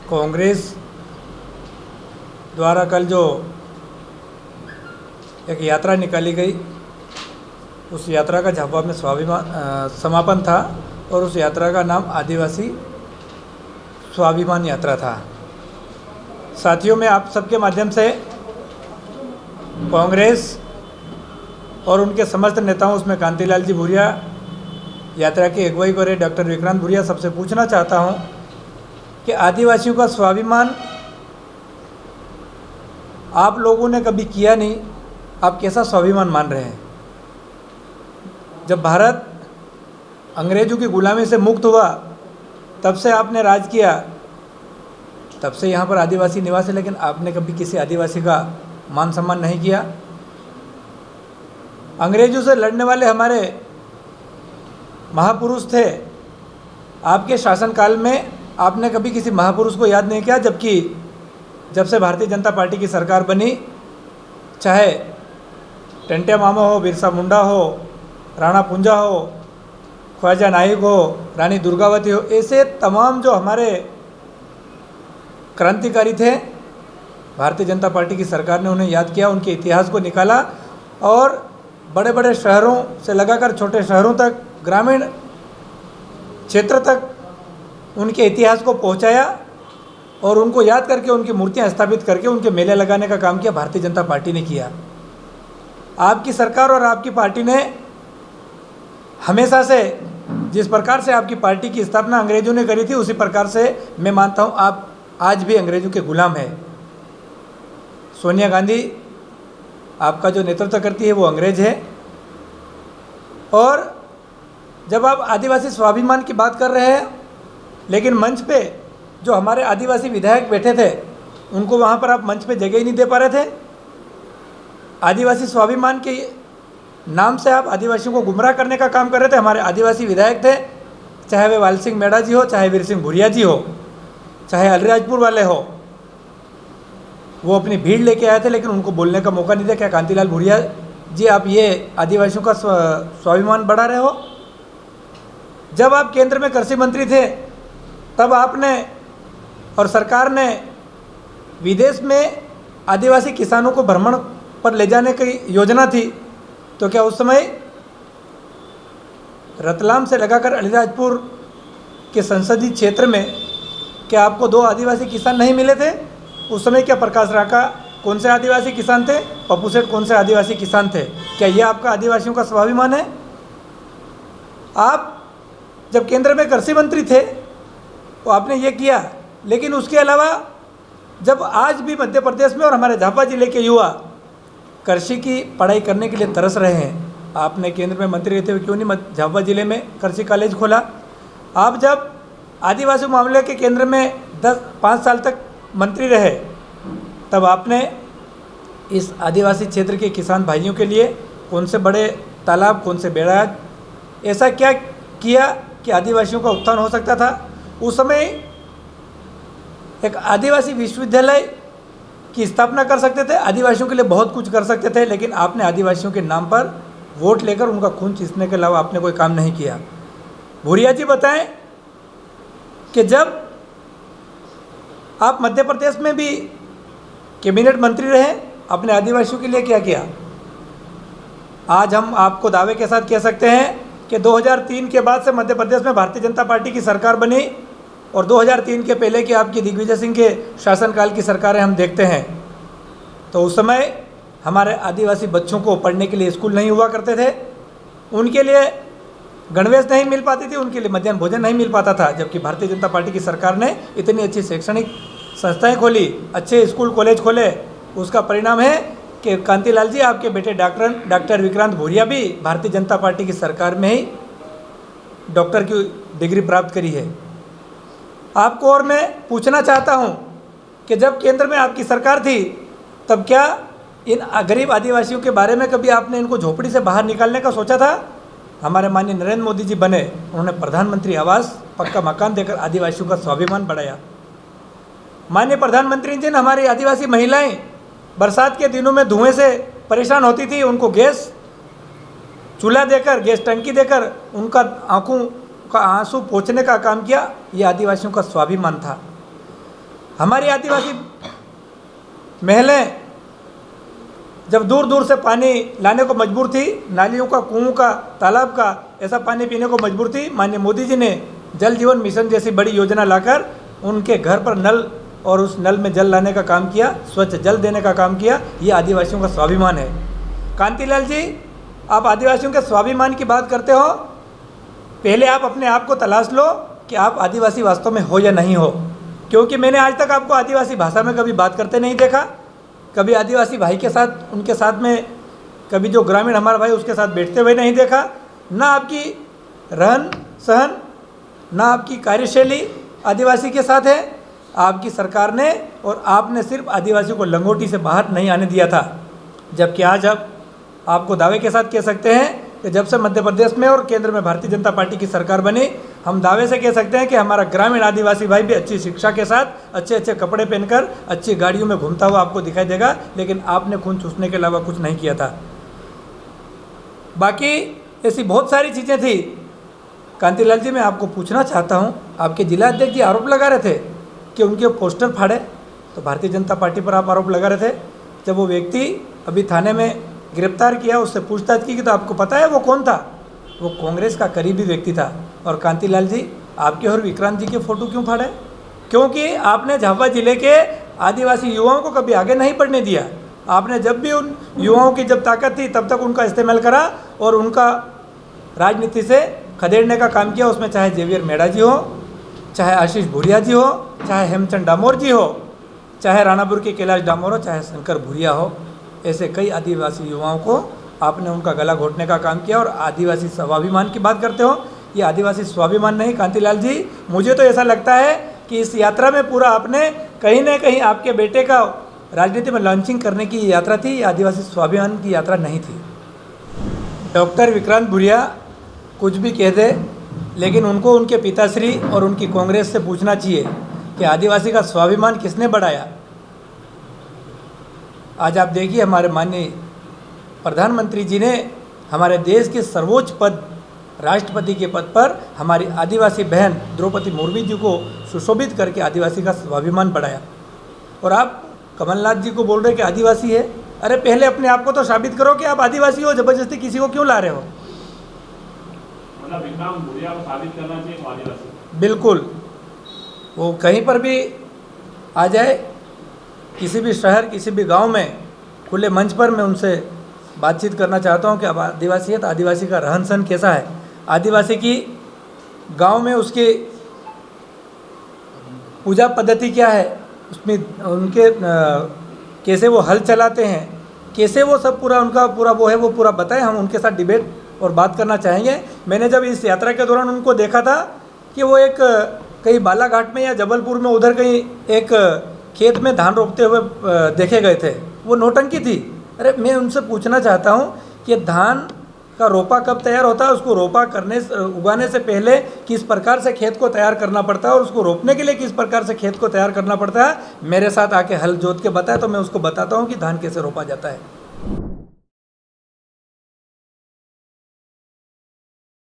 कांग्रेस द्वारा कल जो एक यात्रा निकाली गई, उस यात्रा का झाबुआ में समापन था और उस यात्रा का नाम आदिवासी स्वाभिमान यात्रा था। साथियों, मैं आप सबके माध्यम से कांग्रेस और उनके समस्त नेताओं, उसमें कांतिलाल जी भूरिया यात्रा की अगुवाई करे डॉक्टर विक्रांत भूरिया, सबसे पूछना चाहता हूं कि आदिवासियों का स्वाभिमान आप लोगों ने कभी किया नहीं, आप कैसा स्वाभिमान मान रहे हैं? जब भारत अंग्रेजों की गुलामी से मुक्त हुआ तब से आपने राज किया, तब से यहाँ पर आदिवासी निवास है, लेकिन आपने कभी किसी आदिवासी का मान सम्मान नहीं किया। अंग्रेजों से लड़ने वाले हमारे महापुरुष थे, आपके शासनकाल में आपने कभी किसी महापुरुष को याद नहीं किया, जबकि जब से भारतीय जनता पार्टी की सरकार बनी, चाहे टेंटे मामा हो, बिरसा मुंडा हो, राणा पुंजा हो, ख्वाजा नाइक हो, रानी दुर्गावती हो, ऐसे तमाम जो हमारे क्रांतिकारी थे, भारतीय जनता पार्टी की सरकार ने उन्हें याद किया, उनके इतिहास को निकाला और बड़े बड़े शहरों से लगाकर छोटे शहरों तक, ग्रामीण क्षेत्र तक उनके इतिहास को पहुंचाया और उनको याद करके उनकी मूर्तियां स्थापित करके उनके मेले लगाने का काम किया भारतीय जनता पार्टी ने किया। आपकी सरकार और आपकी पार्टी ने हमेशा से, जिस प्रकार से आपकी पार्टी की स्थापना अंग्रेजों ने करी थी, उसी प्रकार से मैं मानता हूँ आप आज भी अंग्रेजों के गुलाम हैं। सोनिया गांधी आपका जो नेतृत्व करती है वो अंग्रेज है। और जब आप आदिवासी स्वाभिमान की बात कर रहे हैं, लेकिन मंच पे जो हमारे आदिवासी विधायक बैठे थे उनको वहाँ पर आप मंच पे जगह ही नहीं दे पा रहे थे। आदिवासी स्वाभिमान के नाम से आप आदिवासियों को गुमराह करने का काम कर रहे थे। हमारे आदिवासी विधायक थे, चाहे वे वाल सिंह मेड़ा जी हो, चाहे वीर सिंह भूरिया जी हो, चाहे अलीराजपुर वाले हो, वो अपनी भीड़ लेके आए थे, लेकिन उनको बोलने का मौका नहीं दिया। क्या कांतिलाल भूरिया जी आप ये आदिवासियों का स्वाभिमान बढ़ा रहे हो? जब आप केंद्र में कृषि मंत्री थे तब आपने और सरकार ने विदेश में आदिवासी किसानों को भ्रमण पर ले जाने की योजना थी, तो क्या उस समय रतलाम से लगाकर अलीराजपुर के संसदीय क्षेत्र में क्या आपको 2 आदिवासी किसान नहीं मिले थे? उस समय क्या प्रकाश राका कौन से आदिवासी किसान थे? पप्पू सेठ कौन से आदिवासी किसान थे? क्या यह आपका आदिवासियों का स्वाभिमान है? आप जब केंद्र में कृषि मंत्री थे तो आपने ये किया, लेकिन उसके अलावा जब आज भी मध्य प्रदेश में और हमारे झाबुआ जिले के युवा कृषि की पढ़ाई करने के लिए तरस रहे हैं, आपने केंद्र में मंत्री रहते हुए क्यों नहीं झाबुआ जिले में कृषि कॉलेज खोला? आप जब आदिवासी मामले के केंद्र में 5 साल तक मंत्री रहे, तब आपने इस आदिवासी क्षेत्र के किसान भाइयों के लिए कौन से बड़े तालाब, कौन से बैराज, ऐसा क्या किया कि आदिवासियों का उत्थान हो सकता था? उस समय एक आदिवासी विश्वविद्यालय की स्थापना कर सकते थे, आदिवासियों के लिए बहुत कुछ कर सकते थे, लेकिन आपने आदिवासियों के नाम पर वोट लेकर उनका खून चूसने के अलावा आपने कोई काम नहीं किया। भूरिया जी बताएं कि जब आप मध्य प्रदेश में भी कैबिनेट मंत्री रहे, आपने आदिवासियों के लिए क्या किया? आज हम आपको दावे के साथ कह सकते हैं कि 2003 के बाद से मध्य प्रदेश में भारतीय जनता पार्टी की सरकार बनी और 2003 के पहले की आपकी दिग्विजय सिंह के शासनकाल की सरकारें हम देखते हैं, तो उस समय हमारे आदिवासी बच्चों को पढ़ने के लिए स्कूल नहीं हुआ करते थे, उनके लिए गणवेश नहीं मिल पाती थी, उनके लिए मध्याह्न भोजन नहीं मिल पाता था। जबकि भारतीय जनता पार्टी की सरकार ने इतनी अच्छी शैक्षणिक संस्थाएं खोली, अच्छे स्कूल कॉलेज खोले, उसका परिणाम है कि कांतिलाल जी आपके बेटे डॉक्टर विक्रांत भूरिया भी भारतीय जनता पार्टी की सरकार में ही डॉक्टर की डिग्री प्राप्त करी है। आपको और मैं पूछना चाहता हूं कि जब केंद्र में आपकी सरकार थी तब क्या इन गरीब आदिवासियों के बारे में कभी आपने इनको झोपड़ी से बाहर निकालने का सोचा था? हमारे माननीय नरेंद्र मोदी जी बने, उन्होंने प्रधानमंत्री आवास पक्का मकान देकर आदिवासियों का स्वाभिमान बढ़ाया। माननीय प्रधानमंत्री जी ने हमारी आदिवासी महिलाएं बरसात के दिनों में धुएं से परेशान होती थी, उनको गैस चूल्हा देकर, गैस टंकी देकर उनका आंखों का आंसू पोंछने का काम किया। ये आदिवासियों का स्वाभिमान था। हमारी आदिवासी महिलाएं जब दूर दूर से पानी लाने को मजबूर थी, नालियों का, कुओं का, तालाब का ऐसा पानी पीने को मजबूर थी, माननीय मोदी जी ने जल जीवन मिशन जैसी बड़ी योजना लाकर उनके घर पर नल और उस नल में जल लाने का काम किया, स्वच्छ जल देने का काम किया। ये आदिवासियों का स्वाभिमान है। कांतिलाल जी, आप आदिवासियों के स्वाभिमान की बात करते हो, पहले आप अपने आप को तलाश लो कि आप आदिवासी वास्तव में हो या नहीं हो, क्योंकि मैंने आज तक आपको आदिवासी भाषा में कभी बात करते नहीं देखा, कभी आदिवासी भाई के साथ, उनके साथ में कभी जो ग्रामीण हमारा भाई उसके साथ बैठते हुए नहीं देखा। ना आपकी रहन सहन, ना आपकी कार्यशैली आदिवासी के साथ है। आपकी सरकार ने और आपने सिर्फ आदिवासी को लंगोटी से बाहर नहीं आने दिया था, जबकि आज अब आपको दावे के साथ कह सकते हैं कि जब से मध्य प्रदेश में और केंद्र में भारतीय जनता पार्टी की सरकार बनी, हम दावे से कह सकते हैं कि हमारा ग्रामीण आदिवासी भाई भी अच्छी शिक्षा के साथ अच्छे अच्छे कपड़े पहनकर अच्छी गाड़ियों में घूमता हुआ आपको दिखाई देगा। लेकिन आपने खून चूसने के अलावा कुछ नहीं किया था। बाकी ऐसी बहुत सारी चीज़ें थी। कांतिलाल जी, मैं आपको पूछना चाहता हूँ, आपके जिला अध्यक्ष जी आरोप लगा रहे थे कि उनके पोस्टर फाड़े, तो भारतीय जनता पार्टी पर आप आरोप लगा रहे थे। जब वो व्यक्ति अभी थाने में गिरफ्तार किया, उससे पूछताछ की, तो आपको पता है वो कौन था? वो कांग्रेस का करीबी व्यक्ति था। और कांतिलाल जी, आपके और विक्रांत जी के फ़ोटो क्यों फाड़े? क्योंकि आपने झाबुआ जिले के आदिवासी युवाओं को कभी आगे नहीं बढ़ने दिया। आपने जब भी उन युवाओं की जब ताकत थी तब तक उनका इस्तेमाल करा और उनका राजनीति से खदेड़ने का काम किया। उसमें चाहे जेवियर मेड़ा जी हो, चाहे आशीष भूरिया जी हो, चाहे हेमचंद डामोर जी हो, चाहे राणापुर के कैलाश डामोर हो, चाहे शंकर भूरिया हो, ऐसे कई आदिवासी युवाओं को आपने उनका गला घोटने का काम किया। और आदिवासी स्वाभिमान की बात करते हो, ये आदिवासी स्वाभिमान नहीं कांतिलाल जी, मुझे तो ऐसा लगता है कि इस यात्रा में पूरा आपने कहीं ना कहीं आपके बेटे का राजनीति में लॉन्चिंग करने की यात्रा थी, ये आदिवासी स्वाभिमान की यात्रा नहीं थी। डॉक्टर विक्रांत भूरिया कुछ भी कह दे, लेकिन उनको उनके पिताश्री और उनकी कांग्रेस से पूछना चाहिए कि आदिवासी का स्वाभिमान किसने बढ़ाया। आज आप देखिए, हमारे माननीय प्रधानमंत्री जी ने हमारे देश के सर्वोच्च पद, राष्ट्रपति के पद पर हमारी आदिवासी बहन द्रौपदी मुर्मू जी को सुशोभित करके आदिवासी का स्वाभिमान बढ़ाया। और आप कमलनाथ जी को बोल रहे कि आदिवासी है। अरे पहले अपने आप को तो साबित करो कि आप आदिवासी हो, जबरदस्ती किसी को क्यों ला रहे हो? मतलब विक्रांत भूरिया को साबित करना चाहिए आदिवासी। बिल्कुल, वो कहीं पर भी आ जाए, किसी भी शहर, किसी भी गांव में, खुले मंच पर मैं उनसे बातचीत करना चाहता हूं कि अब आदिवासी है तो आदिवासी का रहन सहन कैसा है, आदिवासी की गांव में उसकी पूजा पद्धति क्या है, उसमें उनके कैसे वो हल चलाते हैं, कैसे वो सब पूरा उनका पूरा वो है, वो पूरा बताएं। हम उनके साथ डिबेट और बात करना चाहेंगे। मैंने जब इस यात्रा के दौरान उनको देखा था कि वो एक कहीं बालाघाट में या जबलपुर में उधर कहीं एक खेत में धान रोपते हुए देखे गए थे, वो नौटंकी थी। अरे मैं उनसे पूछना चाहता हूँ कि धान का रोपा कब तैयार होता है, उसको रोपा उगाने से पहले किस प्रकार से खेत को तैयार करना पड़ता है और उसको रोपने के लिए किस प्रकार से खेत को तैयार करना पड़ता है। मेरे साथ आके हल जोत के बताए तो मैं उसको बताता हूँ कि धान कैसे रोपा जाता है।